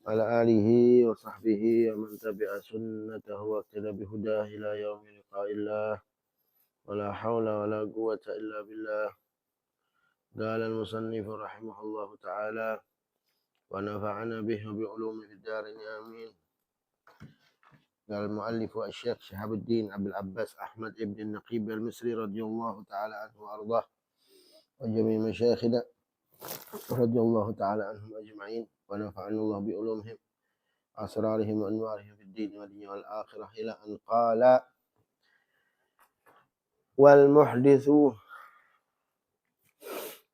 ala alihi wa sahbihi wa man tabi'a sunnatahu wa iqtada bihudah ila yaumil liqa'illah wa la hawla wa la quwwata illa billah. Qala al-musannif rahimahullahu ta'ala wa nafa'ana bihi wa bi ulumihi fid darin amin. Qala al-muallif wa asy-syekh Syihabuddin Abdul Abbas Ahmad ibn Naqib al-Misri radhiyallahu ta'ala anhu wa ardhah wa jami' masyayikhina radhiyallahu ta'ala anhum ajma'in wa nafa'ana Allah bi ulumihim asrarihim wa anwarihim fid din wal dunya wal akhirah ila an qala wal muhdithu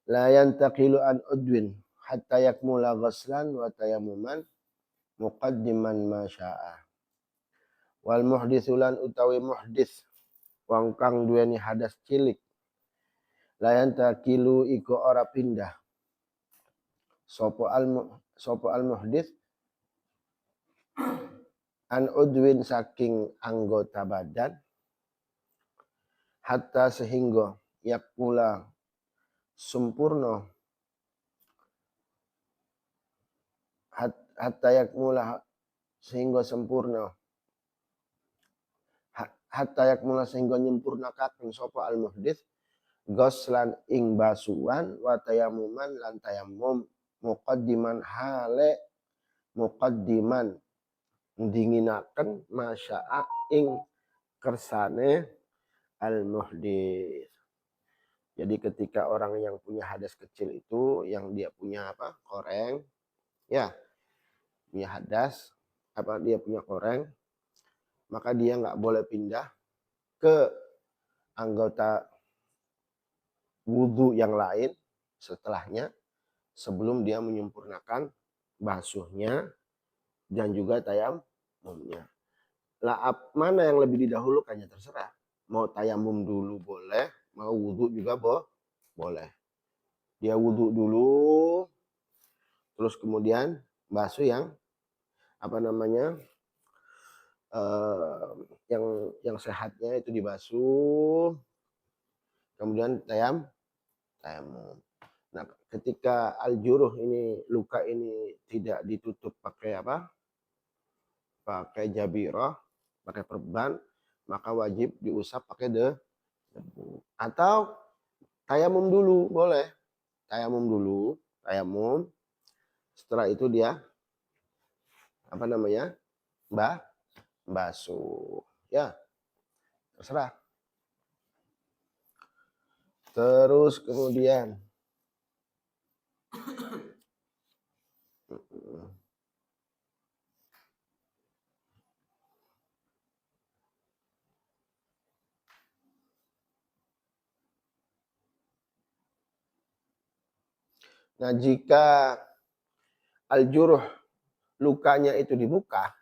la yantaqilu an udwin hatta yakmula ghaslan wa tayammuman muqaddiman ma syaa. Wal muhdithu lan utawi muhdits wong kang duweni hadas cilik la yantaqilu iku ora pindah sapa al muhdits an udwin saking anggota badan hatta sehingga yakmula sempurna hatta yakmula sehingga sempurna hatta yakmula sehingga nyempurnakaken sapa al muhdits ghuslan ing basuhan wa tayammuman lan tayammum muqaddiman hale muqaddiman ndinginaken masya'a ing kersane al muhdits. Jadi ketika orang yang punya hadas kecil itu yang dia punya koreng ya, punya hadas dia punya koreng, maka dia nggak boleh pindah ke anggota wudhu yang lain setelahnya sebelum dia menyempurnakan basuhnya dan juga tayamumnya. Lah mana yang lebih didahulukannya terserah. Mau tayamum dulu boleh, mau wudhu juga boleh. Dia wudhu dulu, terus kemudian basuh yang yang sehatnya itu dibasuh, kemudian tayamum. Nah, ketika al-juruh ini, luka ini tidak ditutup pakai pakai jabirah, pakai perban, maka wajib diusap pakai debu. Atau tayamum dulu, boleh. Tayamum dulu, tayamum. Setelah itu dia basuh. Ya, terserah. Terus kemudian nah, jika al-juruh lukanya itu di muka,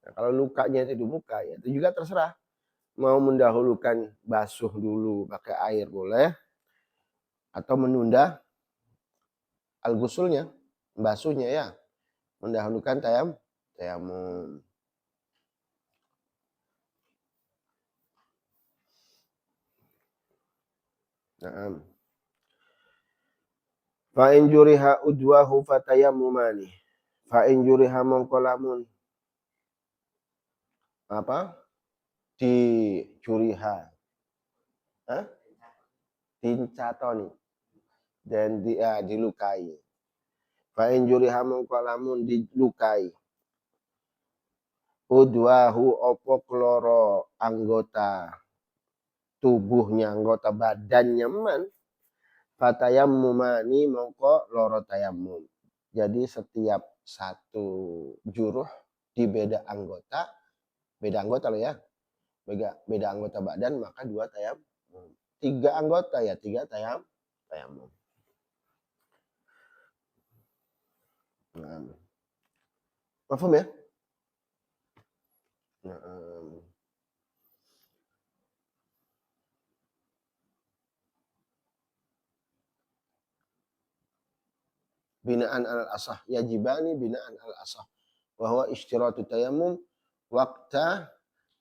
nah, kalau lukanya itu di muka ya itu juga terserah. Mau mendahulukan basuh dulu pakai air boleh, atau menunda al-ghusulnya, basuhnya ya, mendahulukan tayamum. Naam. Fa in juriha udwahu fatayammumani. Fa in juriha mongko lamun dicuriha. Dincatoni dan dilukai. Fa in juriha mongko lamun dilukai. Udwahu opo kloro anggota tubuhnya, anggota badannya man. Fatayammumani mongko loro tayamum. Jadi setiap satu juruh di beda anggota loh ya. Beda anggota badan maka 2 tayamum. 3 anggota ya 3 tayamum. Nah. Paham ya? Nah. Binaan al-asah, yajibani binaan al-asah. Bahwa ishtiratu tayammum waqta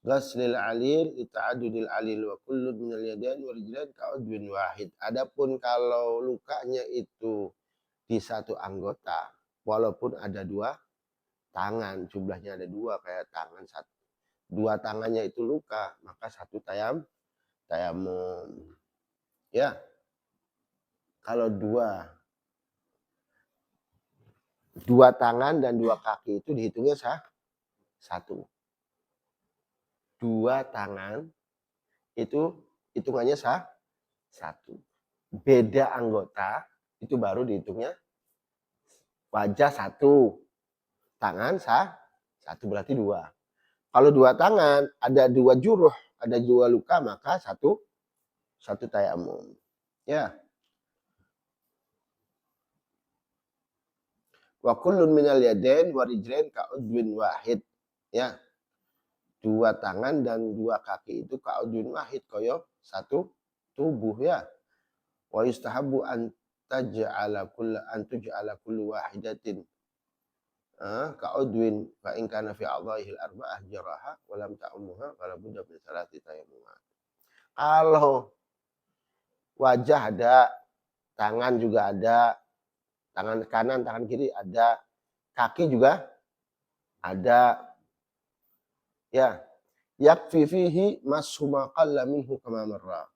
ghaslil alil ita'adudil alil wa kullu minal yadain wa rijlain ka'udwin wahid. Adapun kalau lukanya itu di satu anggota walaupun ada 2 tangan, jumlahnya ada dua, kayak tangan satu, dua tangannya itu luka, maka satu tayamum. Ya, kalau dua tangan dan dua kaki itu dihitungnya satu. Dua tangan itu hitungannya satu. Beda anggota itu baru dihitungnya wajah satu, tangan satu, berarti dua. Kalau dua tangan ada dua juruh, ada dua luka, maka satu tayamum. Ya. Wa kullun minal yadain wa rijlain ka'udwin wahid. Ya. Dua tangan dan dua kaki itu ka'udwin wahid, koyo satu tubuh, ya. Wa yustahabu an tuj'ala kullu wahidatin ka'udwin fa in kana fi a'dha'ihil arba'ah jaraha wa lam ta'ummuha fala budda min salati tayammumat. Kalau wajah ada, tangan juga ada, tangan kanan, tangan kiri ada, kaki juga ada. Ya, yakfi fihi mashu ma qalla minhu kama marra.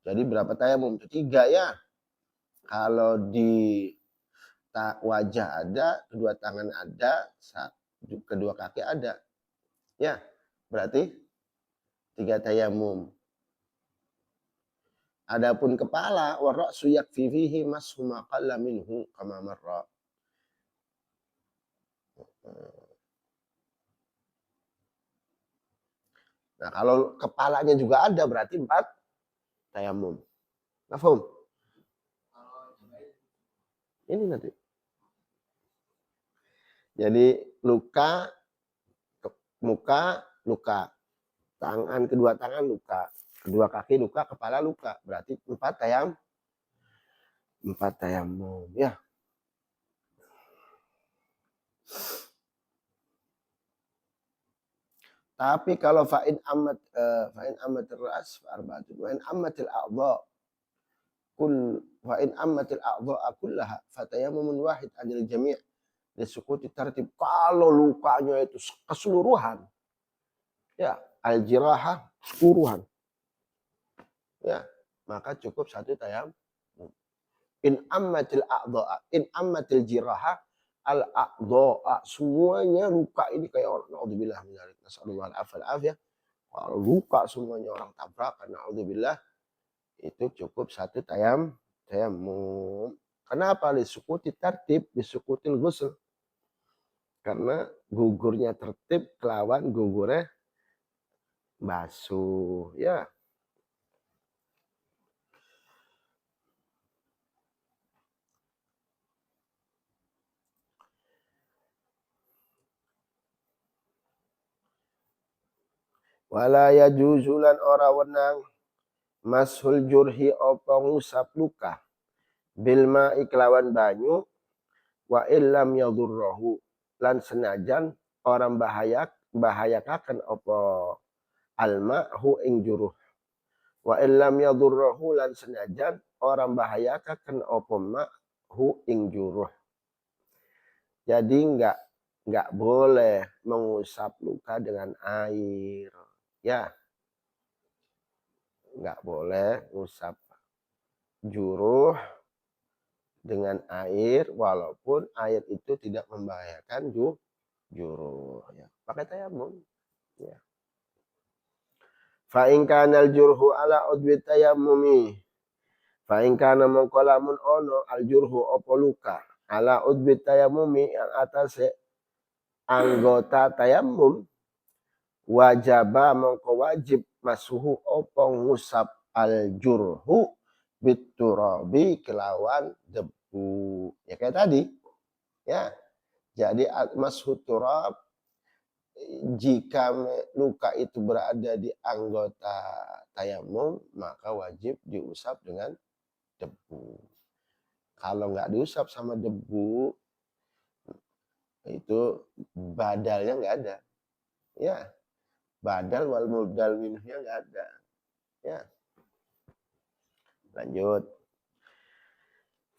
Jadi berapa tayamum? Tiga, ya. Kalau di wajah ada, kedua tangan ada, kedua kaki ada. Ya, berarti tiga tayamum. Adapun kepala, wa ra'su yakfi fihi mashu ma qalla minhu kama marra. Nah, kalau kepalanya juga ada berarti 4 tayamum. Mafhum? Ini nanti. Jadi luka, muka luka, tangan, kedua tangan luka, kedua kaki luka, kepala luka. Berarti 4 tayamum, ya. Tapi kalau fa'in ammatil ras fa'arbaatun wa in ammatil a'dha fa'in ammatil a'dha kullaha fatayammumun wahid anil jami' disukuti tartib. Kalau lukanya itu keseluruhan, ya, al-jirahah keseluruhan, ya, maka cukup satu tayamum. In ammatil jirahah al-a'dha, semuanya luka ini kayak orang, naudzubillah min dzalik, nasallallahu alaihi. Kalau luka semuanya, orang tabrakan, naudzubillah, itu cukup satu tayamum. Kenapa? Disukuti tartib, disukutil ghusl. Karena gugurnya tertib kelawan gugurnya basuh, ya. Wala yajuzulan ora wenang mashul jurhi apa ngusap luka bil ma'i kelawan banyu wa illam yadurruhu lan senajan orang bahayakaken apa alma hu ing juruh wa illam yadurruhu lan senajan orang bahayakaken apa ma hu ing juruh. Jadi enggak boleh mengusap luka dengan air, ya. Enggak boleh ngusap juruh dengan air walaupun air itu tidak membahayakan juruh, ya. Pakai tayamum, ya. Fa in kana al-jurhu ala udwi tayammumi fa in kana mongkolamun ono al-jurhu apa luka ala udwi tayammumi yang atase anggota tayamum wajaba mongko wajib masuhu apa ngusap al-jurhu biturabi kelawan debu, ya kayak tadi, ya. Jadi mashu turab, jika luka itu berada di anggota tayamum maka wajib diusap dengan debu. Kalau nggak diusap sama debu itu badalnya nggak ada, ya. Badal wal mubdal minhunya nggak ada, ya. Lanjut.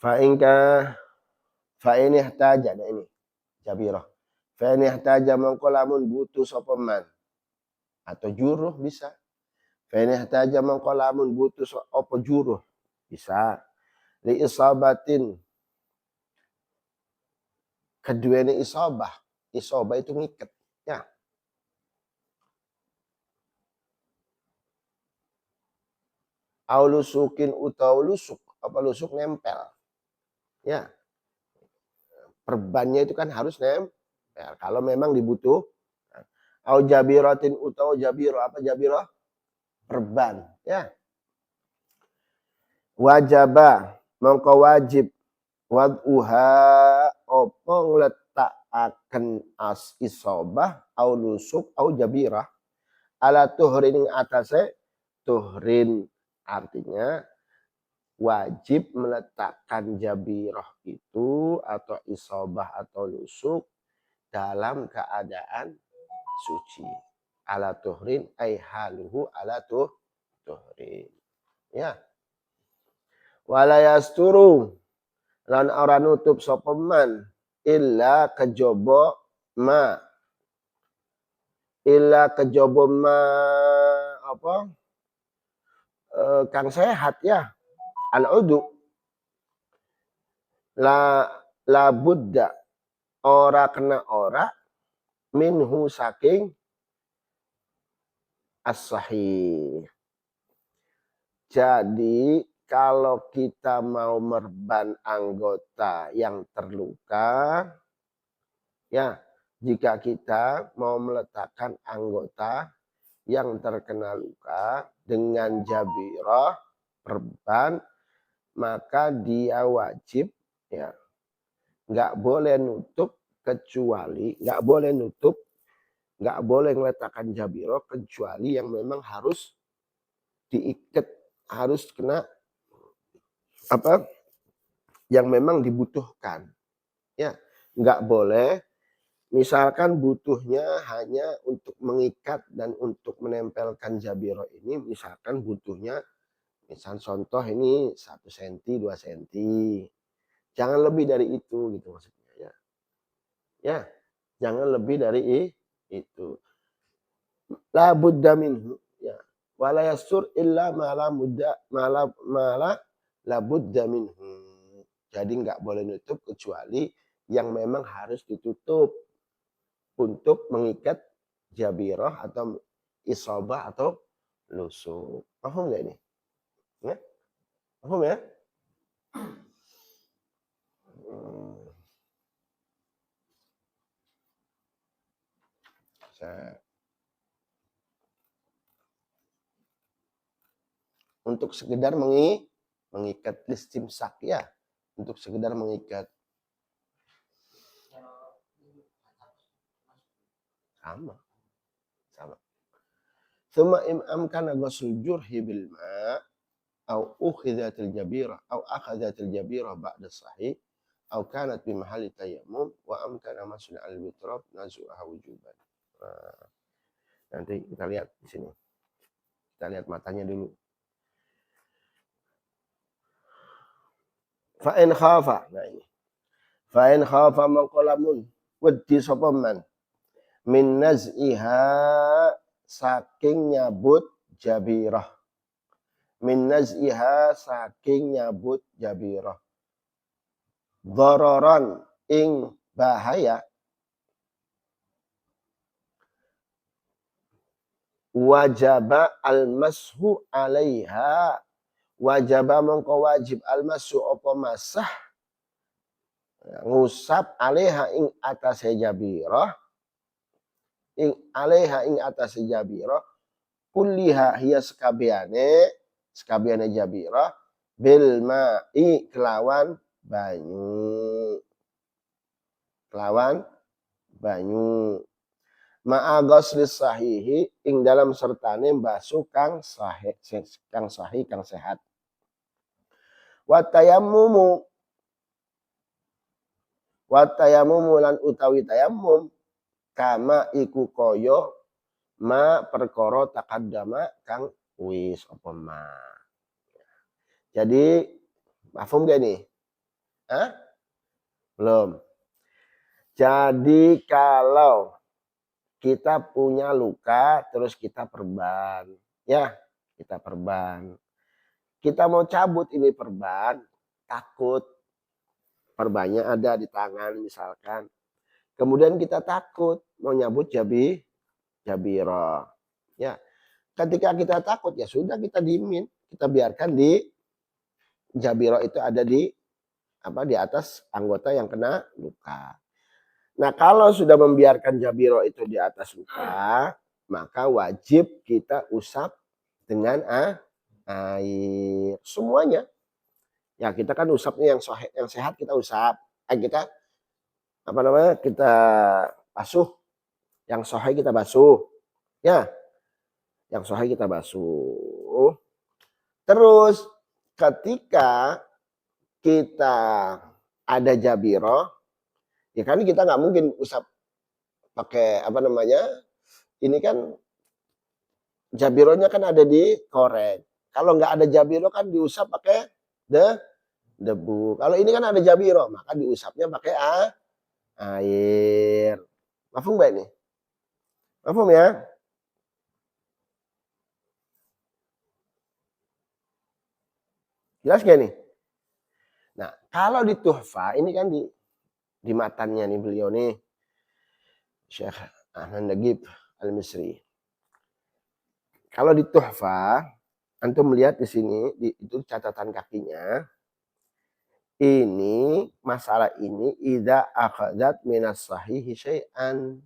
fa in ihtaja ini jabirah. Fa in ihtaja mongko lamun butuh sapa man atau juruh bisa. Fa in ihtaja mongko lamun butuh apa juruh bisa. Li isabatin keduanya isabah. Isabah itu ngikat ya. Au lusukin utawa lusuk, apa lusuk nempel. Ya. Perbannya itu kan harus nempel kalau memang dibutuh. Au jabiratin utawa jabiro, apa jabiro? Perban, ya. Wajaba mongko wajib wad'uha opo ngletakaken as isobah au lusuk au jabirah ala tuhrin ing atase tuhrin, artinya wajib meletakkan jabirah itu atau isobah atau lusuk dalam keadaan suci. Ala tuhrin ay haluhu ala tuhrin. Ya. Wala yasturu lan ora nutup sapa man illa kejaba ma apa kang sehat ya al udu la budda ora kena ora minhu saking as-sahih. Jadi kalau kita mau merban anggota yang terluka, ya, jika kita mau meletakkan anggota yang terkena luka dengan jabirah perban, maka dia wajib, ya, nggak boleh nutup kecuali, nggak boleh meletakkan jabirah kecuali yang memang harus diikat, harus kena apa yang memang dibutuhkan, ya. Nggak boleh misalkan butuhnya hanya untuk mengikat dan untuk menempelkan jabirah ini, misalkan butuhnya misal contoh ini 1 cm 2 cm, jangan lebih dari itu gitu maksudnya, ya. Ya, jangan lebih dari itu. La budda minhu, ya. Wala yastur illa mala la budda minhu. Jadi nggak boleh nutup kecuali yang memang harus ditutup untuk mengikat jabirah atau isobah atau lusuk. Paham nggak ini? Ya? Paham ya? Untuk sekedar mengikat istimsak, ya, untuk sekedar mengikat. Sama. Thumma amkana ghusl jurhi bil ma' au ukhidhatil jabirah au akhadhatil jabirah ba'da sahih au kanat bi mahalli tayammum wa amkana masun al bitrab nazu'aha wujuban. Nanti kita lihat di sini. Kita lihat matanya dulu. Fa in khafa, nah ini. Fa in khafa maqalamun wedi sapa man min naz'iha saking nyabut jabirah. Min naz'iha saking nyabut jabirah. Dhararan ing bahaya. Wajaba al-mashu alaiha. Wajaba mongko wajib al-mashu apa masah. Ngusap alaiha ing atase jabirah. Ing alaiha ing atase jabirah. Kulliha hiya sekabiane jabirah. Bil ma'i kelawan banyu. Ma'a ghuslis sahihi ing dalam sertane mbasuh kang sahih kang sehat. Wa tayammumu lan utawi tayammum kama iku kaya ma perkara taqaddama kang wis apa ma. Jadi mafhum gak nih? Hah? Belum. Jadi kalau kita punya luka terus kita perban, ya, kita perban. Kita mau cabut ini perban, takut perbannya ada di tangan misalkan. Kemudian kita takut mau nyabut jabiro. Ya, ketika kita takut ya sudah kita diemin, kita biarkan di jabiro itu ada di atas anggota yang kena luka. Nah, kalau sudah membiarkan jabiro itu di atas luka, maka wajib kita usap dengan air semuanya. Ya, kita kan usapnya yang sehat kita usap. Kita kita basuh. Yang sohai kita basuh. Ya, yang sohai kita basuh. Terus ketika kita ada jabiro, ya kan kita nggak mungkin usap pakai ini kan jabironya kan ada di korek. Kalau nggak ada jabiro kan diusap pakai debu. Kalau ini kan ada jabiro, maka diusapnya pakai air. Mafhum nggak ini? Mafhum ya? Jelas gak nih? Nah, kalau di Tuhfa, ini kan di matannya nih beliau nih, Syekh Ahmad Nagib Al-Misri. Kalau di Tuhfa, antum melihat di sini, itu catatan kakinya, ini masalah ini idza akhadzat minas sahihi syai'an.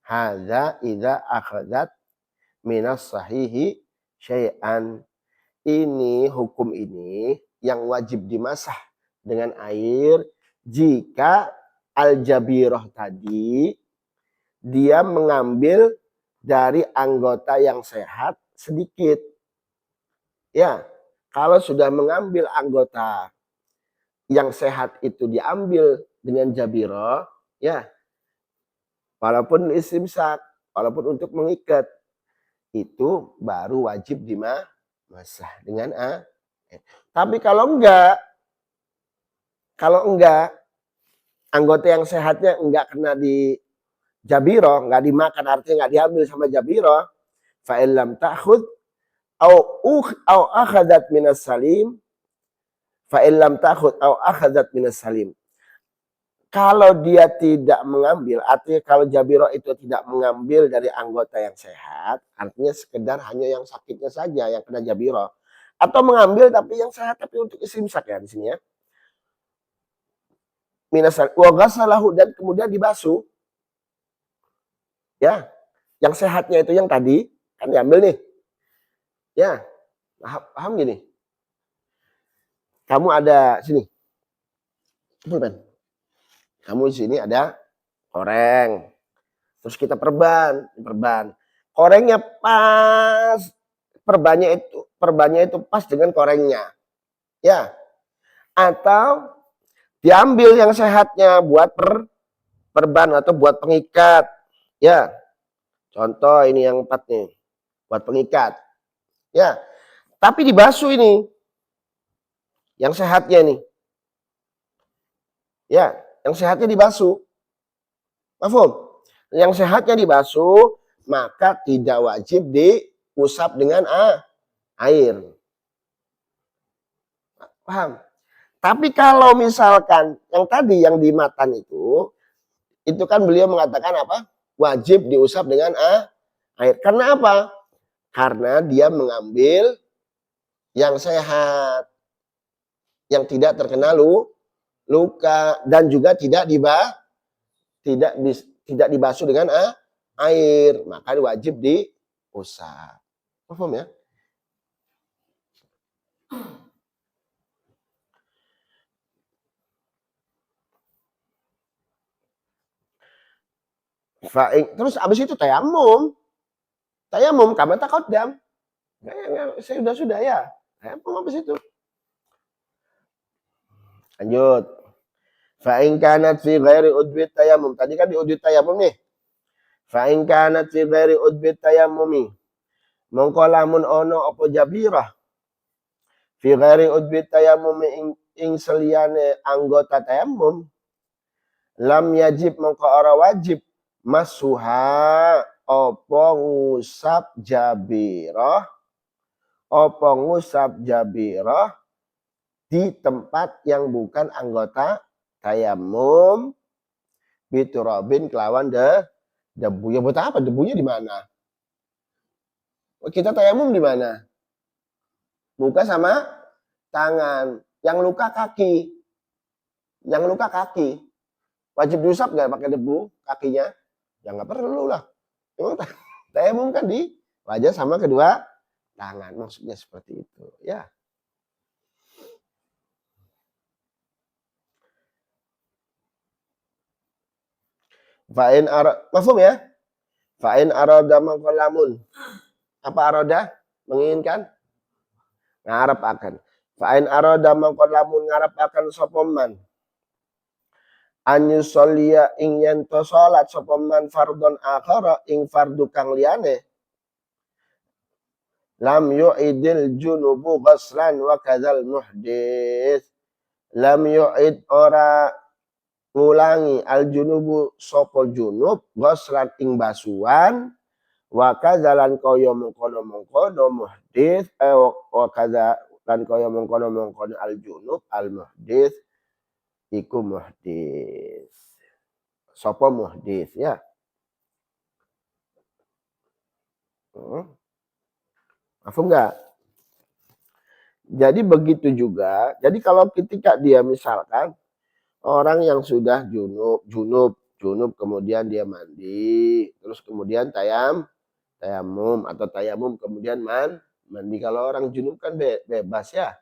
Hadza idza akhadzat minas sahihi syai'an. Ini hukum ini yang wajib dimasah dengan air jika al-jabirah tadi dia mengambil dari anggota yang sehat sedikit. Ya, kalau sudah mengambil anggota yang sehat itu diambil dengan jabirah, ya, walaupun istimsak, walaupun untuk mengikat, itu baru wajib dimasah dengan Tapi kalau enggak anggota yang sehatnya enggak kena di jabiro, enggak dimakan, artinya enggak diambil sama jabiro, fa illam ta'khud au akhadat minas salim, fa illam ta'khud au akhadat minas salim. Kalau dia tidak mengambil, artinya kalau jabiro itu tidak mengambil dari anggota yang sehat, artinya sekedar hanya yang sakitnya saja yang kena jabiro. Atau mengambil tapi yang sehat tapi untuk istimsak ya di sini ya. Minasal wa ghasalahu, dan kemudian dibasuh. Ya, yang sehatnya itu yang tadi kan diambil nih. Ya, paham gini? Kamu ada sini. Kamu di sini ada koreng. Terus kita perban. Korengnya pas, perbannya itu pas dengan korengnya. Ya. Atau diambil yang sehatnya buat perban atau buat pengikat. Ya. Contoh ini yang 4 nih. Buat pengikat. Ya. Tapi dibasuh ini. Yang sehatnya nih. Ya, yang sehatnya dibasuh. Paham? Yang sehatnya dibasuh, maka tidak wajib diusap dengan air. Paham? Tapi kalau misalkan yang tadi yang di matan itu kan beliau mengatakan apa? Wajib diusap dengan air. Karena apa? Karena dia mengambil yang sehat, yang tidak terkena luka, dan juga tidak dibasuh dengan air, maka wajib diusap. Paham ya? Terus abis itu tayamum kama taqaddam. Sudah ya. Tayamum abis itu. Lanjut. Fa'in kanat fi ghairi udbit tayamum. Tadi kan di udbit tayamum nih. Fa'in kanat fi ghairi udbit tayamumi. Mongko lamun ono apa jabirah. Fi ghairi udbit tayamumi ing seliyane anggota tayamum lam yajib mongko ora wajib masuha apa ngusap jabirah di tempat yang bukan anggota tayamum biturabin kelawan debu. Ya buat apa? Debunya di mana? Kita tayamum di mana? Muka sama tangan. Yang luka kaki. Wajib diusap nggak pakai debu kakinya? Ya nggak perlu lah. Memang tayamum kan di wajah sama kedua tangan. Maksudnya seperti itu. Ya. Fa'in mafhum ya? Fa'in arada maqalamun. Apa arada? Menginginkan? Ngarep akan. Fa'in arada maqalamun ngarep akan sopoman. Anyusolia ing yento salat sopoman fardon akhara ing fardu kang liyane. Lam yu'idil junubu ghaslan wa kadzal muhdits. Lam yu'id ora ngulangi al junubu sapa junub ghaslan ing basuhan wa kadzalan kaya mengkono-mengkono muhdits wa kadzalan kaya mengkono-mengkono al junub al muhdits iku muhdits. Sapa muhdits ya. Paham enggak? Jadi begitu juga. Jadi kalau ketika dia misalkan orang yang sudah junub kemudian dia mandi, terus kemudian tayamum atau tayamum kemudian mandi. Kalau orang junub kan bebas ya.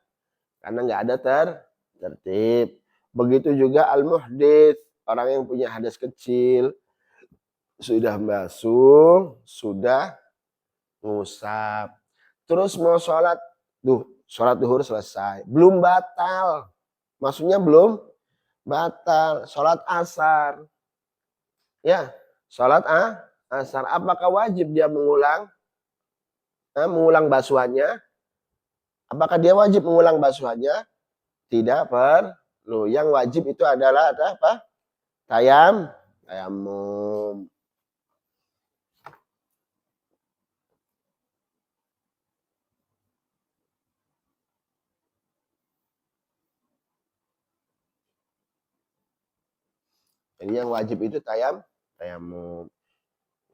Karena nggak ada tertib. Begitu juga al-muhdits, orang yang punya hadas kecil sudah basuh, sudah ngusap. Terus mau sholat duhur selesai. Belum batal. Maksudnya belum batal. Sholat asar. Ya, sholat asar. Apakah wajib dia mengulang basuhannya? Apakah dia wajib mengulang basuhannya? Tidak perlu. Yang wajib itu adalah apa? Tayamum. Jadi yang wajib itu tayamum.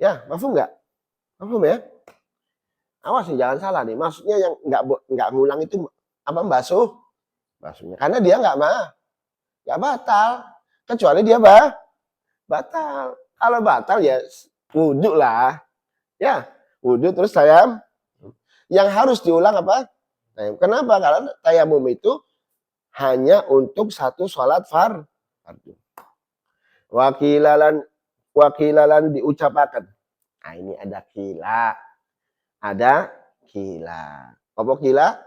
Ya, mafhum enggak? Mafhum ya? Awas nih, jangan salah nih. Maksudnya yang enggak ngulang itu apa basuhnya. Karena dia enggak batal. Kecuali dia batal. Kalau batal ya wudhu lah. Ya, wudhu terus tayamum. Yang harus diulang apa? Tayamum. Kenapa? Karena tayamum itu hanya untuk satu sholat fardu. Wakilalan diucapakan. Nah ini ada kila. Apa kila?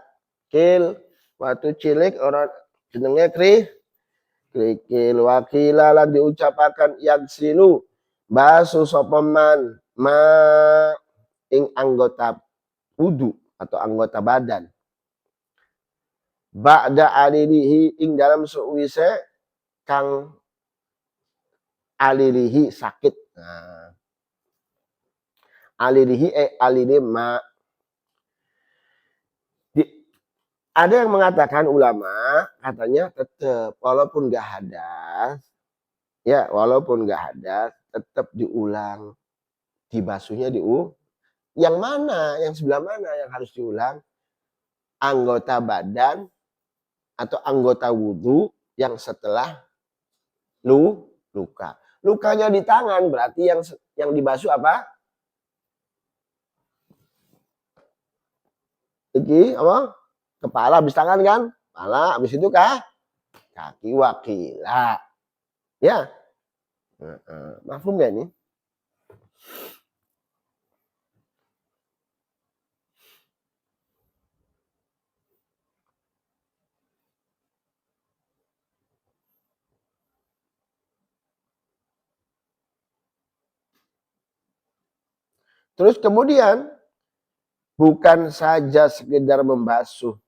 Kil. Waktu cilik orang jenenge krikil. Wakilalan diucapakan yaksilu. Basu sopeman ma ing anggota wudu atau anggota badan. Ba'da alilihi ing dalam suwise kang alilihi sakit. Nah. Alilihi alili ma. Ada yang mengatakan ulama katanya tetap walaupun nggak hadas, ya walaupun nggak hadas tetap diulang, dibasuhnya yang mana, yang sebelah mana yang harus diulang? Anggota badan atau anggota wudhu yang setelah luka. Lukanya di tangan berarti yang dibasuh apa? Iki apa? Kepala habis tangan kan? Kepala habis itu kaki wakila. Ya. Mafhum gak ini? Terus kemudian bukan saja sekedar membasuh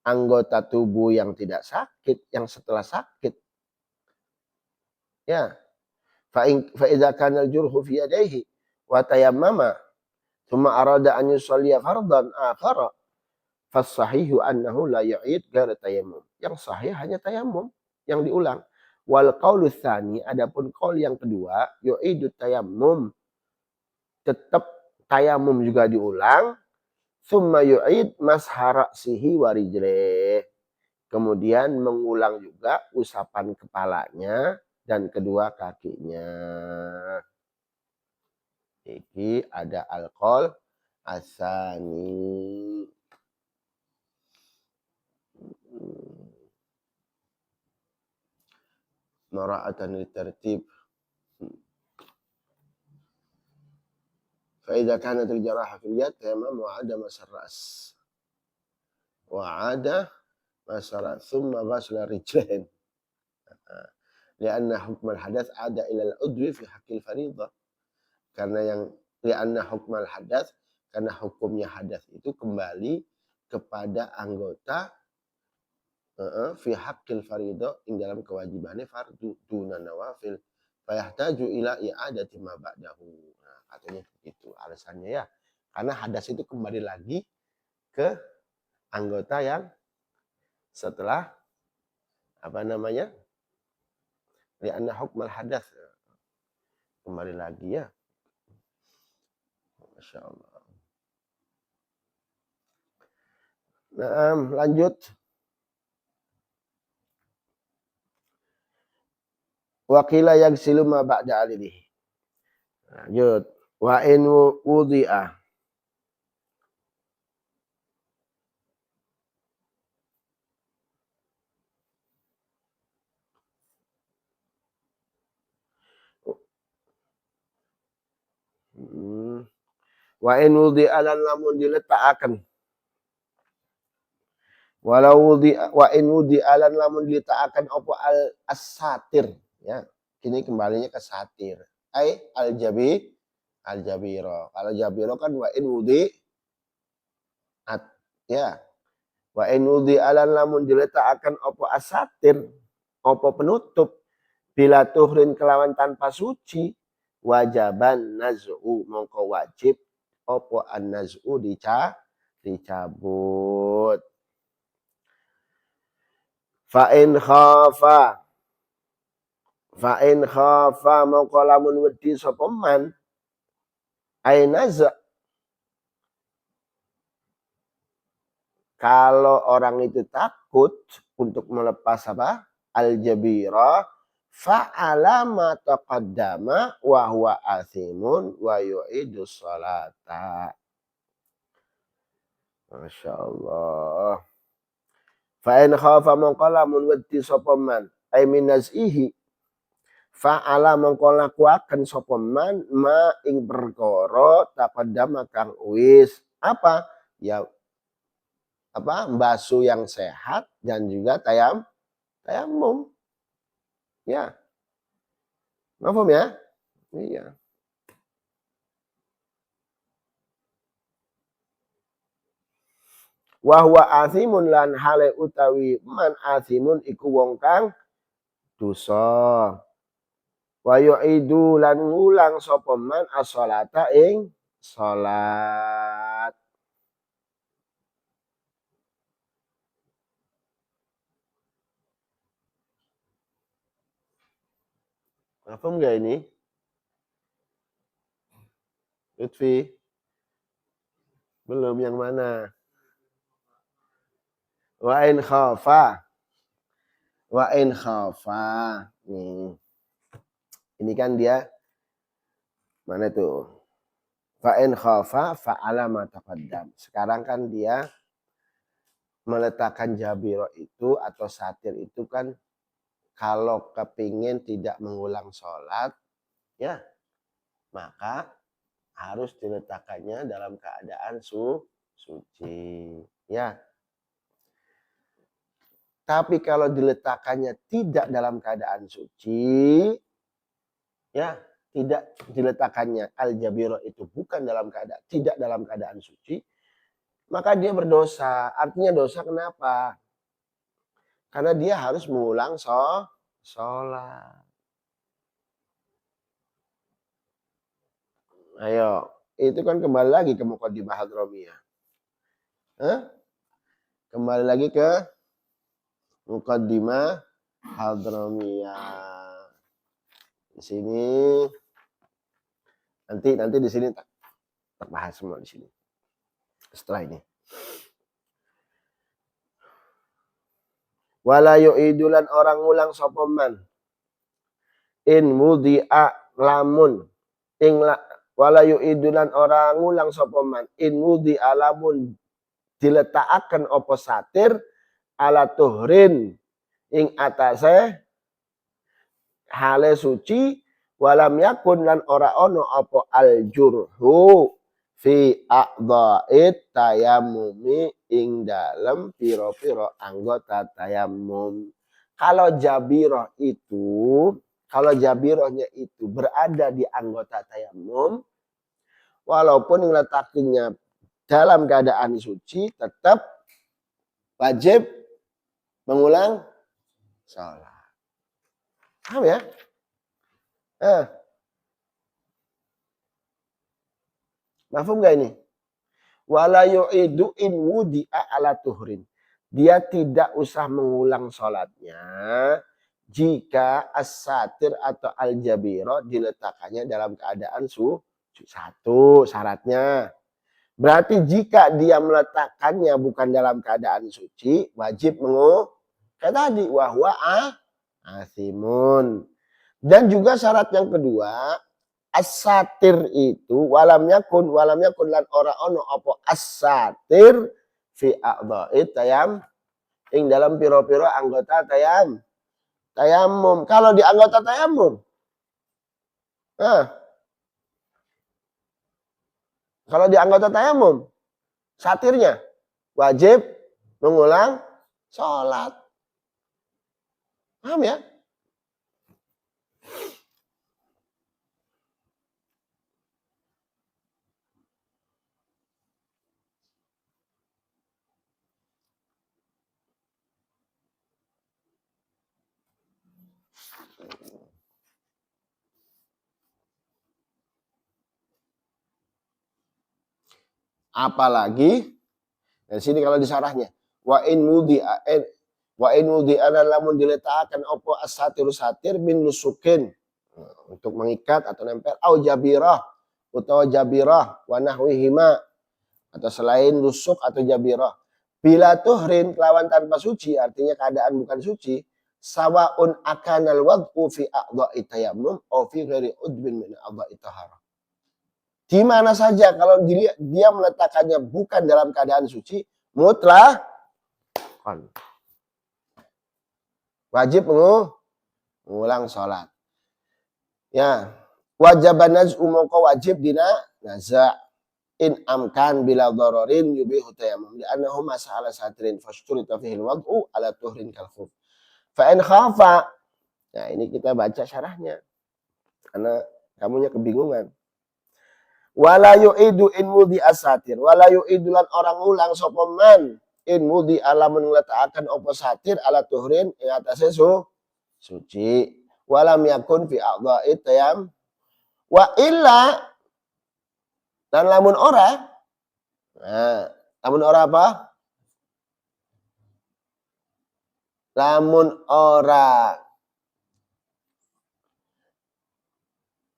anggota tubuh yang tidak sakit, yang setelah sakit. Ya. Fa idza kana al-jurhu fi yadayhi wa tayammama thumma arada an yusalliya fardan akhara fas-sahihu annahu la yu'id ghairu tayammum. Yang sahih hanya tayammum yang diulang. Wal qaulu tsani, adapun qaul yang kedua, yu'idu tayammum, tetap tayamum juga diulang. Summa yu'id mashara sihi wa rijlih. Kemudian mengulang juga usapan kepalanya dan kedua kakinya. Iki ada alqaul asani. Mara'atan litartib. فإذا كانت الجراحة في اليد تيمم وعاد مس الرأس وعاد مس الرأس ثم غسل الرجلين لأن حكم الحدث عاد إلى العضو في حق الفريضة. Karena yang li'anna hukmal hadas, karena hukumnya hadas itu kembali kepada anggota fi haqqil faridah, ing dalam kewajibannya fardu duna nawafil fayahtaju ila i'adati ma ba'dahu. Nah, katanya itu alasannya ya. Karena hadas itu kembali lagi ke anggota yang setelah apa namanya? Li'anna hukmal hadas. Kembali lagi ya. Masya Allah. Nah, lanjut. Waqila yaghsilu ma ba'da alihi. Lanjut. Wa in wudi'a. Wa in wudi'a lan lamun diletakaken. Walau wudi'a wa in wudi'a lan lamun diletakaken apa as-satir, ya. Kini kembalinya ke satir. Ai al-jabiro. Kalau jabiro kan wa in wudi'at, ya. Wa in wudi'a lan lamun diletakaken apa as-satir, apa penutup bila tuhrin kelawan tanpa suci, wajaban naz'u, mongko wajib apa an-naz'u dicabut. Fa in khafa mongko lamun wedi sapa man ai naz'a, kalau orang itu takut untuk melepas apa? Al-jabira fa'ala ma taqaddama wa huwa athimun wa yu'idus salata. Masya Allah. Fa'in khafa mongko lamun wedi sapa man ai min naz'ihi fa'ala mongko lakuaken sapa man ma ing perkara taqaddama kang wis apa? Ya apa? Basuh yang sehat dan juga tayamum. Ya. Mafhum ya? Iya. Wa huwa athimun lan hale utawi man athimun iku wong kang dosa. Wa yu'idu lan ngulang sapa man as-shalata ing salat. Paham enggak ini? Lutfi? Belum, yang mana? Wa in khafa. Wa in khafa. Nih. Ini kan dia mana tuh? Fa in khafa fa'ala ma taqaddam. Sekarang kan dia meletakkan jabiro itu atau satir itu kan kalau kepingin tidak mengulang sholat, ya maka harus diletakkannya dalam keadaan suci, ya. Tapi kalau diletakkannya tidak dalam keadaan suci, ya, tidak diletakkannya al-jabiro itu bukan dalam keadaan, tidak dalam keadaan suci, maka dia berdosa. Artinya dosa kenapa? Karena dia harus mengulang sholat. Ayo, itu kan kembali lagi ke Muqaddimah Hadramiyah. Kembali lagi ke Muqaddimah Hadramiyah. Di sini nanti di sini terbahas semua di sini. Setelah ini. Wala yu'idulan orang ulang sapa man in mudhi'a lamun ing wala yu'idulan orang ulang sapa man in mudhi'a lamun diletakaken apa satir ala tuhrin ing atase hale suci walam yakun lan ora ono apa al jurhu fi a'dha'it tayammumi ing dalem pira-pira anggota tayammum. Kalau jabirohnya itu berada di anggota tayammum, walaupun yang letaknya dalam keadaan suci, tetap wajib mengulang sholat. Paham ya? Mafhum gak ini? Wala yu'idu in wudi'a ala tuhrin. Dia tidak usah mengulang sholatnya jika as-satir atau al-jabiro diletakkannya dalam keadaan satu syaratnya. Berarti jika dia meletakkannya bukan dalam keadaan suci, wajib kayak tadi wahwa asimun. Dan juga syarat yang kedua, as-satir itu walam yakun lan ora ono apa as-satir fi a'dha'it ing dalam piro-piro anggota tayammum. Kalau di anggota tayammum, kalau di anggota tayammum, satirnya wajib mengulang sholat. Paham ya? Apalagi dari sini kalau disarahnya wa in mudi'an lamun diletakkan opo as-satiru satir bin nusukin untuk mengikat atau nempel au jabirah utawa jabirah wa nahwihima atau selain nusuk atau jabirah bila tuhrin kelawan tanpa suci, artinya keadaan bukan suci, sawaun akanal wad'u fi a'dha'i tayammum au fi ghairi udbin min a'dha'i taharah. Di mana saja kalau dia meletakkannya bukan dalam keadaan suci, mutlak wajib mengulang sholat. Ya, wajaban naz'u mongko wajib dina naza' in amkan bila dhararin yubihu tayammum li annahu mas'ala satrin fashturita fihi al-wad'u ala tuhrin kal khuf. Fa in khafa. Nah, ini kita baca syarahnya. Karena kamunya kebingungan. Wala yu'idu in mudi asatir. Wala yu'idu lan orang ulang sapa man in mudi alamun ngletakaken apa satir ala tuhrin ing atase suci. Walam yakun fi a'dha'it tayam. Wa illa dan lamun ora. Nah, lamun ora apa? Lamun ora.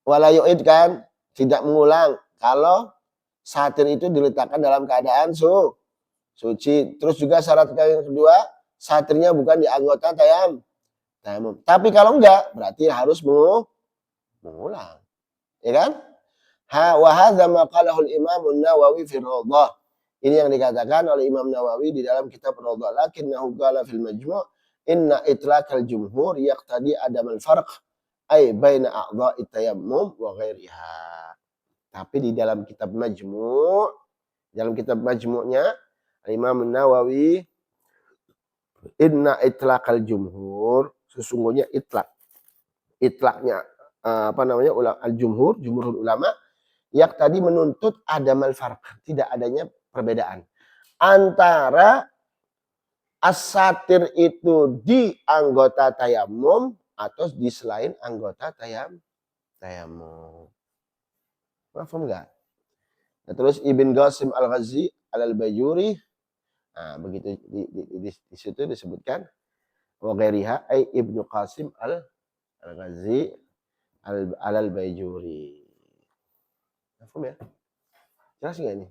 Wala yu'id kan tidak mengulang. Kalau satir itu diletakkan dalam keadaan suci. Terus juga syarat yang kedua, satirnya bukan di anggota tayammum. Tapi kalau enggak, berarti harus mengulang. Ya kan? Wa hadza ma qalahu al-Imam an-Nawawi fi Rawdah. Ini yang dikatakan oleh Imam Nawawi di dalam kitab Rawdah. Lakinnahu qala fil Majmu' inna itlaqal jumhur yaqtadi adam al-farq ay baina a'dha'i tayammum wa ghairiha. Tapi di dalam kitab Majmu', Imam Nawawi inna itlaqal jumhur, sesungguhnya itlaknya jumhur ulama yang tadi menuntut adamal farq, tidak adanya perbedaan antara as-satir itu di anggota tayamum atau di selain anggota tayamum. Paham enggak? Nah, terus Ibn Qasim Al-Ghazi Al-Bajuri, nah begitu di situ disebutkan wa ghairiha ai Ibnu Qasim Al-Ghazi Al-Bajuri. Paham ya? Jelas enggak ini?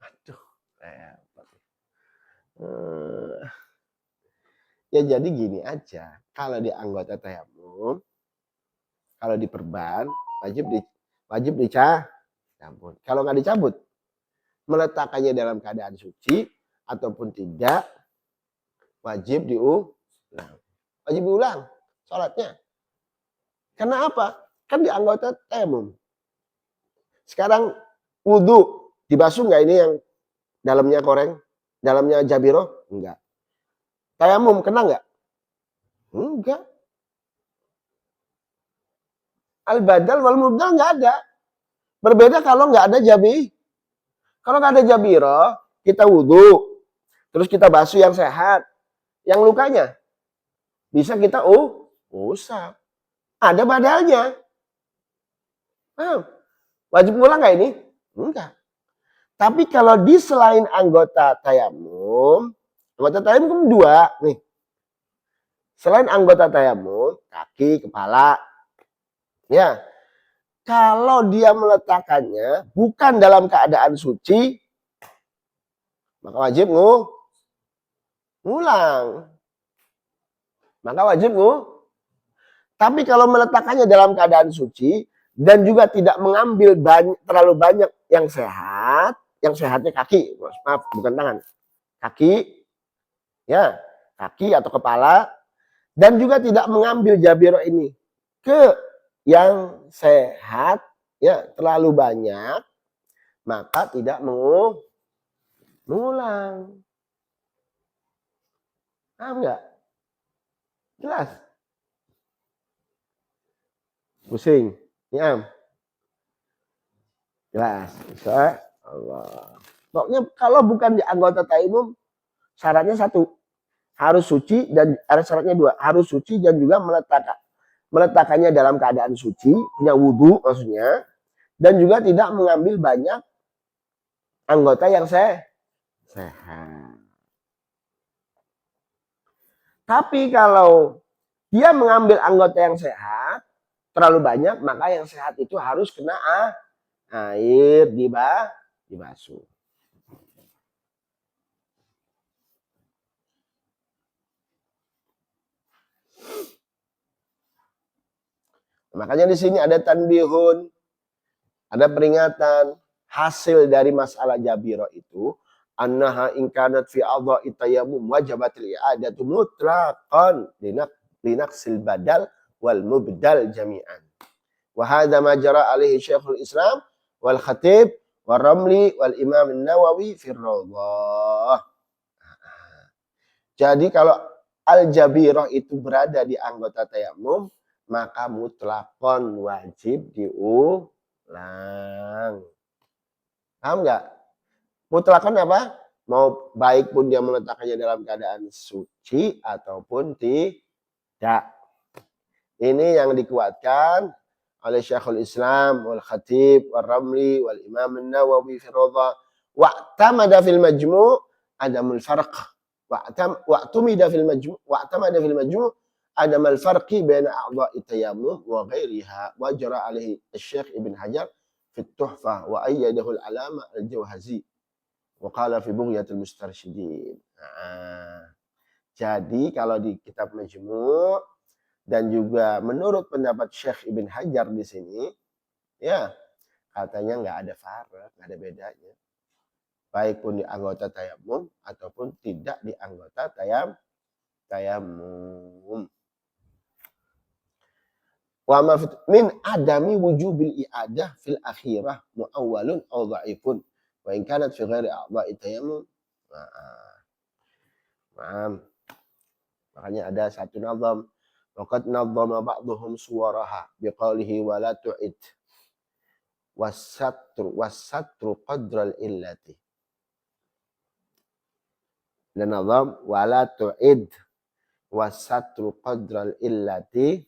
Aduh, ya jadi gini aja, kalau di anggota tayamum, kalau diperban wajib dicabut. Kalau nggak dicabut, meletakkannya dalam keadaan suci ataupun tidak, wajib diulang. Wajib diulang sholatnya. Karena apa? Kan di anggota tayamum. Sekarang wudhu, dibasuh nggak ini yang dalamnya koreng, dalamnya jabiro? Enggak. Tayamum kena nggak? Enggak. Al-badal wal mubdal nggak ada. Berbeda kalau nggak ada jabi. Kalau nggak ada jabiro, kita wudhu, terus kita basuh yang sehat, yang lukanya bisa kita usap. Ada badalnya. Wajib ngulang nggak ini? Enggak. Tapi kalau di selain anggota tayamum kan dua nih. Selain anggota tayamum, kaki, kepala, ya. Kalau dia meletakkannya bukan dalam keadaan suci, maka wajib ngulang. Maka wajib Tapi kalau meletakkannya dalam keadaan suci dan juga tidak mengambil terlalu banyak yang sehatnya kaki, maaf bukan tangan, kaki, ya kaki atau kepala, dan juga tidak mengambil jabiro ini ke yang sehat, ya terlalu banyak, maka tidak mengulang. Paham nggak? Jelas? Pusing? Ya. Jelas. Insya Allah. Pokoknya kalau bukan di anggota tayamum, syaratnya satu, harus suci, dan syaratnya dua, harus suci dan juga meletakkannya dalam keadaan suci, punya wudhu maksudnya, dan juga tidak mengambil banyak anggota yang sehat. Tapi kalau dia mengambil anggota yang sehat terlalu banyak, maka yang sehat itu harus kena air dibasuh. Makanya di sini ada tanbihun, ada peringatan hasil dari masalah jabiro itu, annaha in kanat fi adha'i tayammum wajabatil i'adatu mutlaqan linaqsil badal wal mubdal jami'an. Wa hadza ma jara alaihi Syekhul Islam wal Khatib wal Ramli wal Imam An-Nawawi fi Rawdah. Jadi kalau al-jabirah itu berada di anggota tayamum, maka mutlakon wajib diulang. Paham nggak? Mutlakon apa? Mau baik pun dia meletakkannya dalam keadaan suci ataupun tidak. Ini yang dikuatkan oleh Syekhul Islam wal Khatib wal Ramli wal Imam An-Nawawi fi Rawdah. Wa'tamada fil majmu' adamul farq. Wa'tamada fil majmu' adam al-farqi baina a'dha'i tayammum wa ghairiha wa jara alaihi Syekh Ibn Hajar fi Tuhfah wa ayyadahu al-alama al-Jawhazi wa qala fi Bughyatul Mustarsyidin. Jadi kalau di kitab Majmu' dan juga menurut pendapat Syekh Ibn Hajar di sini, ya katanya nggak ada farq, nggak ada bedanya. Baik pun di anggota tayamum ataupun tidak di anggota tayamum. Wa ma min adami wujubil i'adah fil akhirah muawwalun aw dha'ifun wa in kanat fi ghairi a'dha'i tayammum. Makanya ada satu nazam, waqad nazzama ba'dhum suwaraha biqaulihi wa la tu'id wasatru qadral illati. dan nazam wala tu'id wasatru qadral illati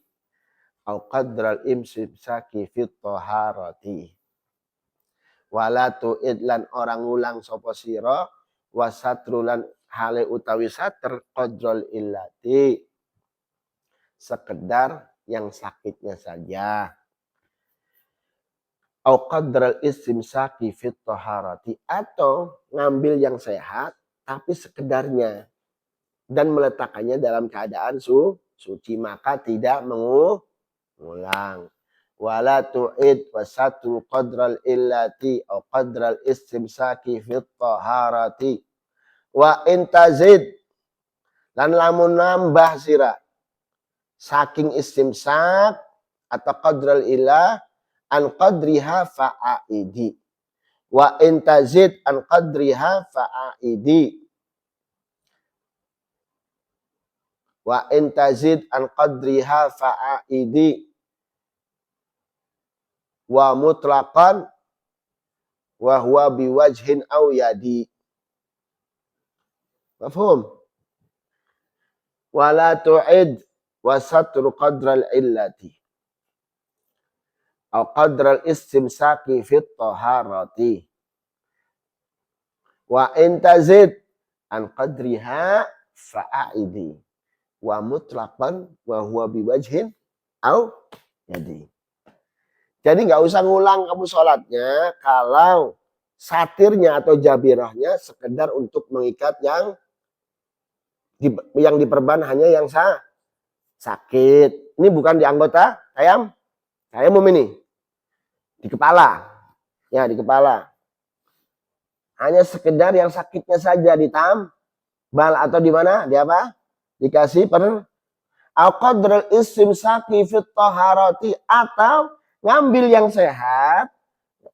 au qadral imsaki fit taharati. Wala tu'id lan orang ulang sapa sira wasatru lan hale utawi satr qadral illati sekedar yang sakitnya saja. Au qadral istimsaki fit taharati atau ngambil yang sehat tapi sekedarnya dan meletakkannya dalam keadaan suci maka tidak mengulang. Wala tu'id wasatru qadral illati au qadral istimsaki fit taharati wa intazid lan lamun nambah sira saking istimsak atau qadral ilah an qadriha fa'aidi wa intazid an qadriha fa'aidi wa intazid an qadriha fa'aidi wa mutlaqan wa huwa biwajhin aw yadi. Mafhum? Wala tu'id wa satru qadral illati aw qadral istimsaki fit taharati wa intazid an qadriha fa'aidi wa mutlaqan wa huwa biwajhin aw yadi. Jadi nggak usah ngulang kamu sholatnya kalau satirnya atau jabirahnya sekedar untuk mengikat yang diperban hanya yang sakit. Ini bukan di anggota tayamum ini. Di kepala. Ya, di kepala. Hanya sekedar yang sakitnya saja ditambal atau di mana? Di apa? Dikasih al-qadrul istimsaki fit taharati atau ngambil yang sehat,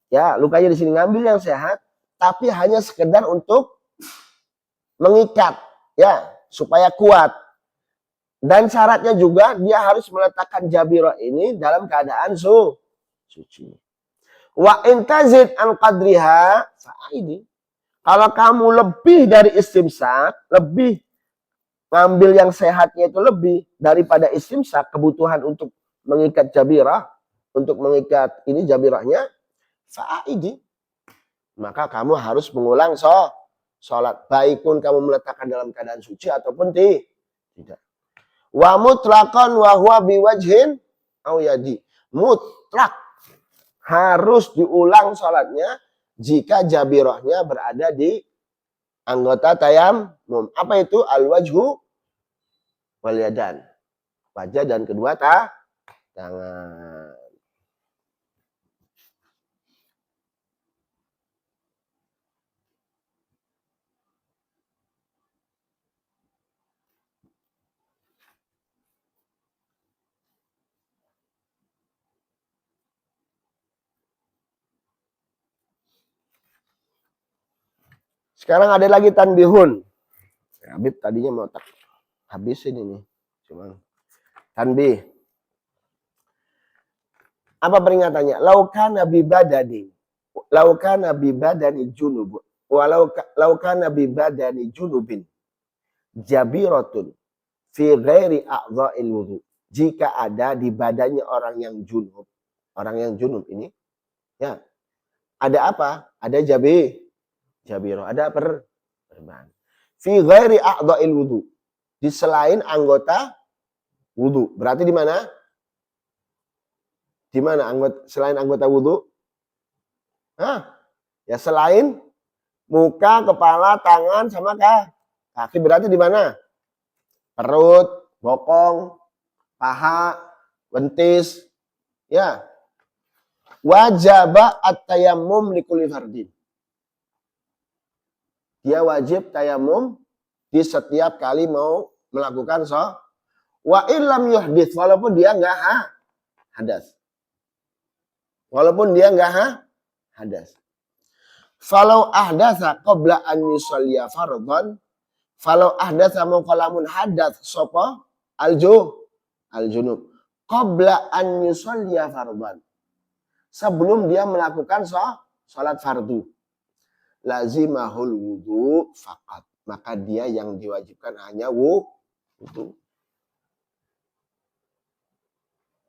ya lukanya di sini ngambil yang sehat, tapi hanya sekedar untuk mengikat, ya supaya kuat. Dan syaratnya juga dia harus meletakkan jabirah ini dalam keadaan suci. Wa intazid an qadriha fa'aidi. Kalau kamu lebih dari istimsak, lebih ngambil yang sehatnya itu lebih daripada istimsak, kebutuhan untuk mengikat jabirah, untuk mengikat ini jabirahnya, fa'aidi. Maka kamu harus mengulang sholat. Baik pun kamu meletakkan dalam keadaan suci ataupun tidak. Wa mutlaqan wa huwa biwajhin aw yadi. Mutlak. Harus diulang sholatnya jika jabirahnya berada di anggota tayamum. Apa itu? Al-wajhu wal yadan. Wajah dan kedua tangan. Sekarang ada lagi tanbihun. Habib tadinya mau habisin ini. Cuma tanbih. Apa peringatannya? Laukana bibadani. Laukana bibadani junub. Laukana bibadani junubin. Jabiratun. Fi ghairi a'dha'il wudu. Jika ada di badannya orang yang junub. Orang yang junub ini. Ya. Ada apa? Ada jabirah. Ada perban. Fi ghairi a'dha'il wudu. Di selain anggota wudu. Berarti di mana? Di mana selain anggota wudu? Ya selain muka, kepala, tangan, sama kaki. Berarti di mana? Perut, bokong, paha, bentis. Ya. Wajaba at-tayammum likulli fardin. Dia wajib tayamum di setiap kali mau melakukan wa illam yuhdits, walaupun dia enggak hadas. Walaupun dia enggak hadas. Falau ahdatsa qabla an yusalliya fardhan, falau ahdatsa mongkolamun hadas sapa aljunub qabla an yusalliya fardhan. Sebelum dia melakukan salat fardu. Lazimahul wudu faqat. maka dia yang diwajibkan hanya wudu.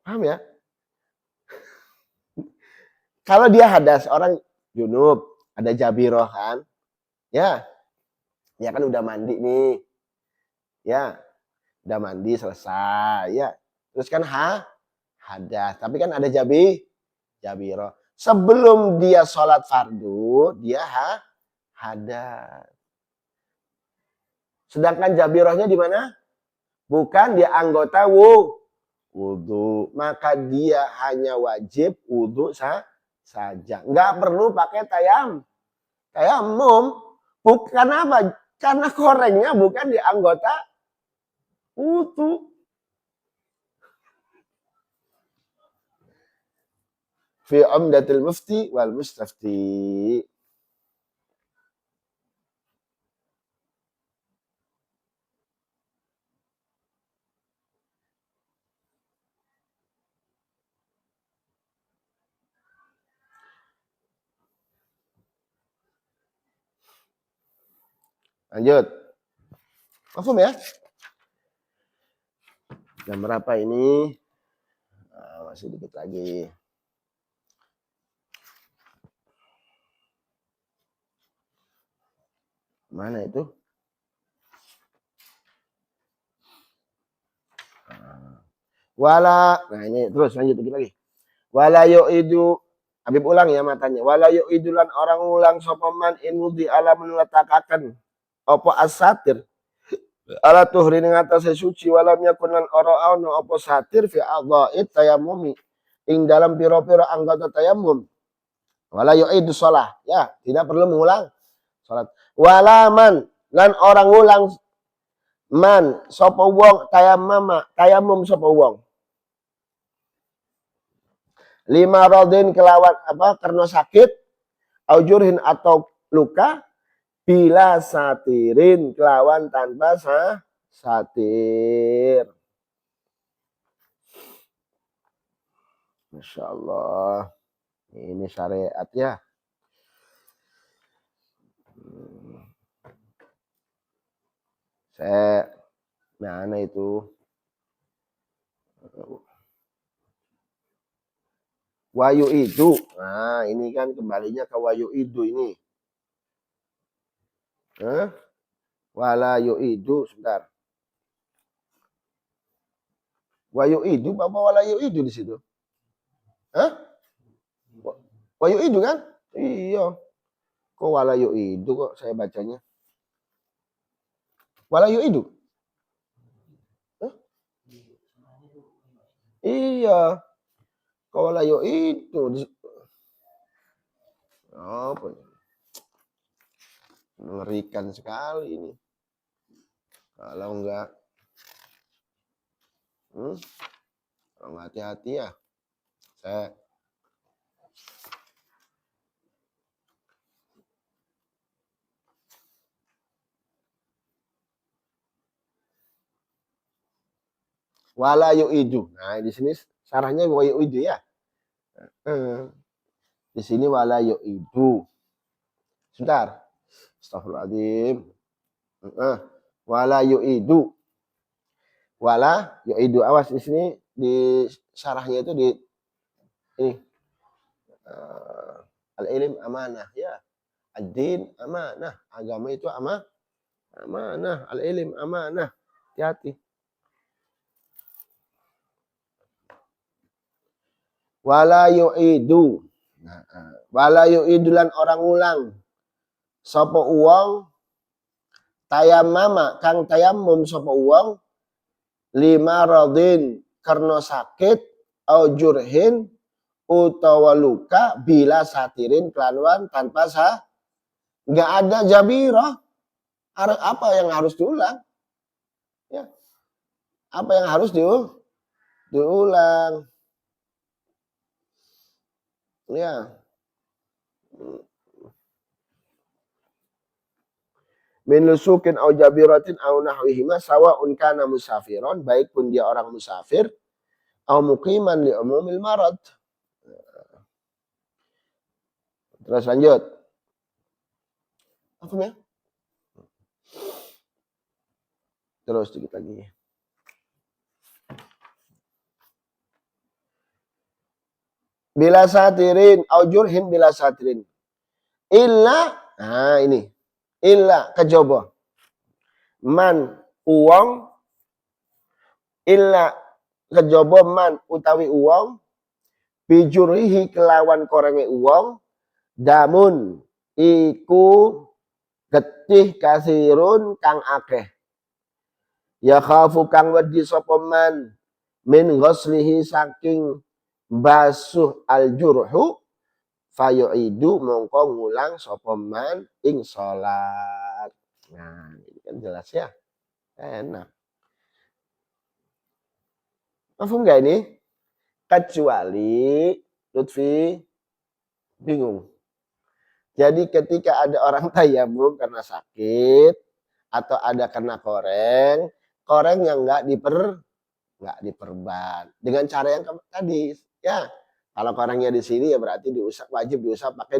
Paham ya? Kalau dia hadas, orang junub, ada jabiroh kan? Ya, ya kan udah mandi nih. Ya, udah mandi selesai. Ya, terus kan hadas. Tapi kan ada jabiroh. Sebelum dia sholat fardu, dia hadas. Sedangkan jabirohnya di mana? Bukan di anggota wudu. Maka dia hanya wajib wudu saja. Nggak perlu pakai tayamum. Bukan apa? Karena korengnya bukan di anggota wudu. Fi umdatil mufti wal mustafti. Lanjut. Paham ya? Jam berapa ini? Nah, masih dikit lagi. Mana itu? Wala, nah ini terus lanjut dikit lagi. Wala yu'idu, Habib ulang ya matanya. Wala yu'idulan orang ulang sopaman in wudi ala menetakakan opo asatir ala tuhri ning atase suci walam yakun lan ora ono opo satir fi adha'it tayammumi ing dalam piro-piro anggota tayammum. Wala yu'idu shalah, ya, tidak perlu mengulang salat. Walaman lan orang ulang man sapa wong tayammum sapa wong. Lima rodin kelawan apa karena sakit, aujurhin atau luka, bila satirin kelawan tanpa satir. Masya Allah, ini syariat ya. Mana itu? Wayu itu. Nah, ini kan kembalinya ke wayu itu ini. Wala yu'idu, sebentar. Wayu itu apa wala yu'idu di situ? Wayu itu kan? Iya. Kok wala yu'idu kok saya bacanya? Wala yu'idu? Iya. Kok wala yu'idu? Apa? Mengerikan sekali ini. Kalau enggak kalau enggak hati-hati ya. Saya wala yu'idu. Nah, di sini sarahnya wa yu'idu ya. Di sini wala yu'idu. Sebentar. Astagfirullahaladzim. Wala yu'idu. Wala yu'idu. Awas di sini di sarahnya itu di ini. Al-ilm amanah ya. Ad-din amanah. Agama itu amanah. Al-ilm amanah. Hati-hati. Wala yu'idu. Wala yu'idulan orang ulang. Sapa uang tayammama kang tayammum sapa uang lima radin karena sakit au jurhin utawa luka bila satirin kelanuan tanpa nggak ada jabirah. Apa yang harus diulang? Ya. Apa yang harus diulang? Ya. Min lusukin au jabiratin au nahwihima sawa'un kana musafiron, baik pun dia orang musafir au muqiman li umumil marad. Terus lanjut. Apa ya? Terus sedikit lagi. Bila satirin, aujurhin bila satirin. Illa, nah ini. Illa kejaba. Man uang, illa kejaba man utawi uang, bijurihi kelawan korenge uang, damun iku getih kasirun kang akeh. Ya khafu kang wedi sapa man min ghuslihi saking basuh al-jurhu fayu'idu mongko ngulang sapa man ing salat. Nah, ini kan jelas ya. Enak. Paham enggak ini? Kecuali Lutfi bingung. Jadi ketika ada orang tayamum karena sakit atau ada kena koreng yang enggak diperban dengan cara yang tadi ya. Kalau korengnya di sini ya berarti wajib diusap pakai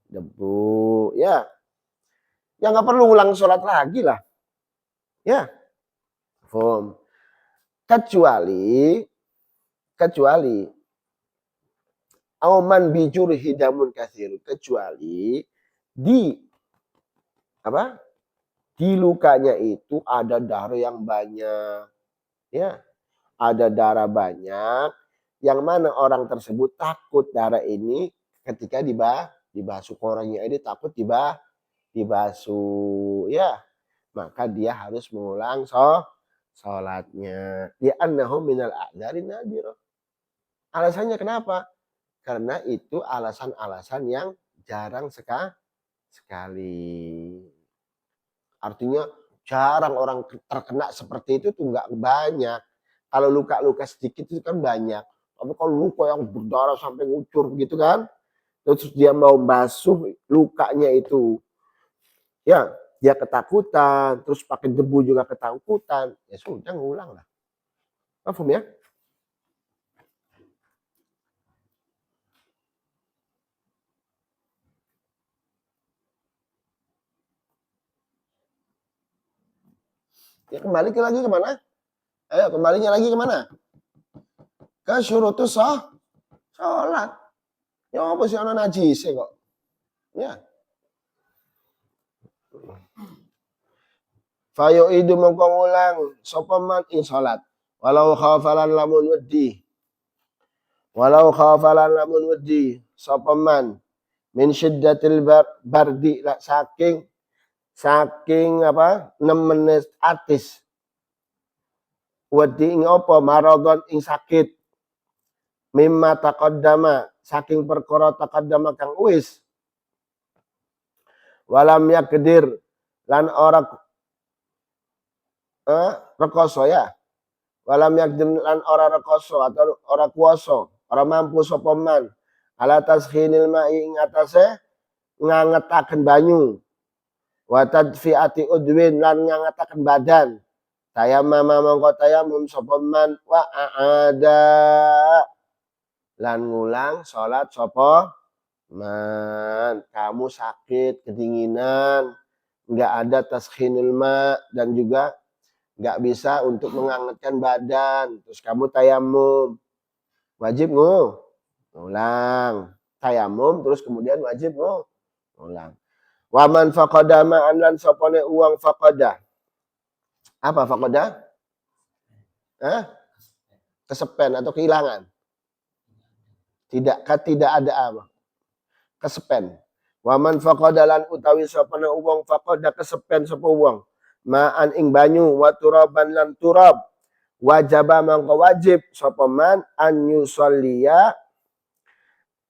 debu ya. Ya nggak perlu ulang sholat lagi lah. Ya. Kecuali auman bijur hidamun katsir, kecuali di lukanya itu ada darah yang banyak. Ya. Ada darah banyak yang mana orang tersebut takut darah ini ketika dibasuh korengnya ini takut dibasuh ya, maka dia harus mengulang sholatnya. Dia annahu minal a'dzari nadir. Alasannya kenapa? Karena itu alasan-alasan yang jarang sekali. Artinya jarang orang terkena seperti itu tuh nggak banyak. Kalau luka-luka sedikit itu kan banyak. Tapi kalau luka yang berdarah sampai ngucur gitu kan, terus dia mau basuh lukanya itu, ya dia ketakutan, terus pakai debu juga ketakutan, ya sudah ngulang lah. Paham ya? Ya kembali lagi kemana? Ayo kembalinya lagi kemana? Ke syurutus sholat. Ya apa sih ana najis kok? Ya. Fayo idu mongko ngulang sapa man ing salat. Walau khafalan lamun wedi sapa man min syiddatil bardi saking nemenes atis. Wedi ing apa maradon ing sakit. Mimma taqaddama saking perkara taqaddama kang wis. Walam yakdir lan ora rekoso ya. Walam yakdir lan ora rekoso atau ora kuasa, ora mampu sapa man ala tashinil ma'i ing atase ngangetaken banyu. Wa tadfi'ati udwin lan ngangetaken badan. Tayammum mongko tayamum sapa man wa aada lan ngulang salat sapa man. Kamu sakit, kedinginan, enggak ada tashinul ma dan juga nggak bisa untuk menghangatkan badan, terus kamu tayamum, wajib ngulang tayamum, terus kemudian wajib ngulang. Waman faqada ma'an lan sopone uang faqada. Apa faqada? Kesepen atau kehilangan? Tidak ada apa? Kesepen. Waman faqada lan utawi sopone uang faqada kesepen sapa uang. Ma'an ing banyu wa turaban lan turab wajaba mangko wajib sapa man an yusolliya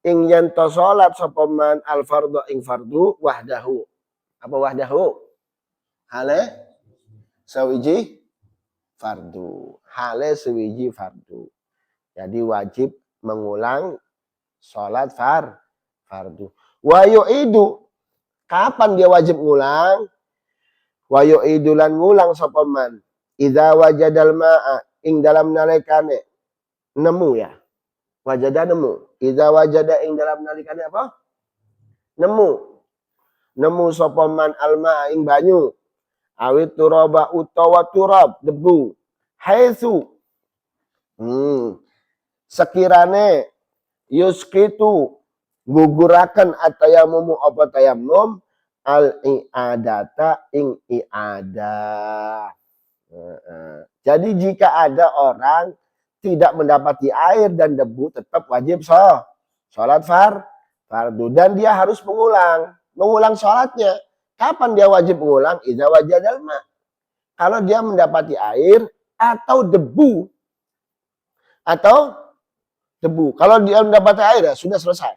ing yen to salat sapa man al fardhu ing fardu wahdahu. Apa wahdahu? Hale sawiji fardu. Hale sawiji fardu. Jadi wajib mengulang salat fardu. Wa yu'idu, kapan dia wajib ngulang? Wa yu'idulan ngulang sapa man idza wajadal ma'a ing dalam nalikane nemu ya. Wajada nemu. Idza wajada ing dalam nalikane apa? Nemu sapa man al ma'a ing banyu awit turaba utawa turab debu haitsu sekirane yuskitu guguraken atayamumu apa tayamum al i'adata ing i'adah. Jadi jika ada orang tidak mendapati air dan debu tetap wajib sholat fardu dan dia harus mengulang sholatnya. Kapan dia wajib mengulang? Idza wajadal ma. Kalau dia mendapati air atau debu Kalau dia mendapati air ya sudah selesai.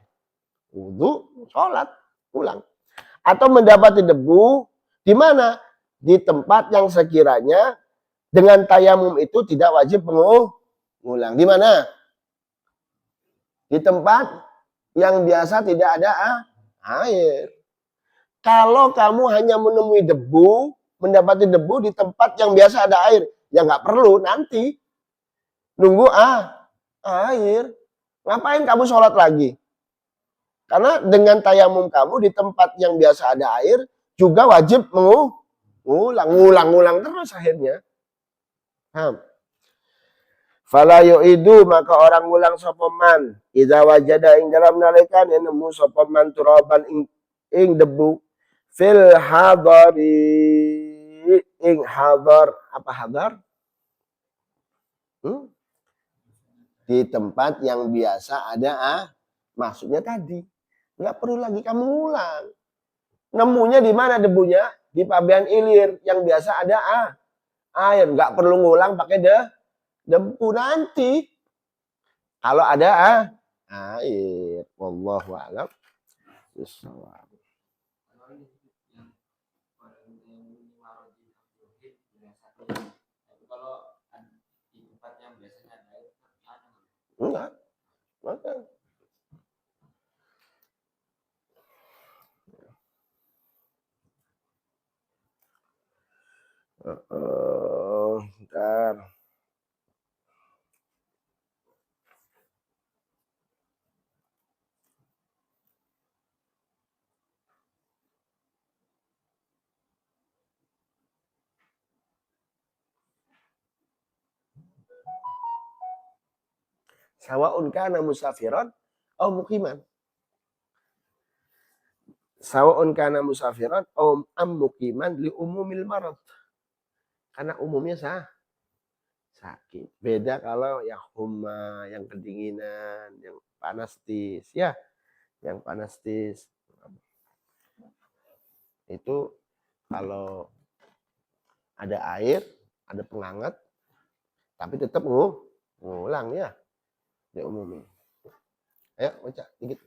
Wudu, sholat, ulang. Atau mendapati debu di mana? Di tempat yang sekiranya dengan tayamum itu tidak wajib mengulang. Di mana? Di tempat yang biasa tidak ada air. Kalau kamu hanya menemui debu, mendapati debu di tempat yang biasa ada air, ya nggak perlu nanti nunggu air. Ngapain kamu sholat lagi? Karena dengan tayamum kamu di tempat yang biasa ada air juga wajib mengulang terus akhirnya. Fala yu'idu maka orang ulang sapa man idza wajada ing dalam nalikan yang nemu sapa man turaban ing debu fil hadari ing hadar apa hadar? Di tempat yang biasa ada maksudnya tadi nggak perlu lagi kamu ulang. Nemunya di mana debunya? Di pabean ilir yang biasa ada air, nggak perlu ngulang pakai debu nanti. Kalau ada air, wallahu a'lam bishawab. Enggak, maka bentar. Sawa'un kana musafiran au muqiman. Sawa'un kana musafiran au muqiman li umumil marad. Karena umumnya sakit. Beda kalau yang huma, yang kedinginan, yang panas tis, ya. Yang panas tis. Itu kalau ada air, ada penghangat, tapi tetap ngulang ya. Di umumnya. Ayo baca dikit.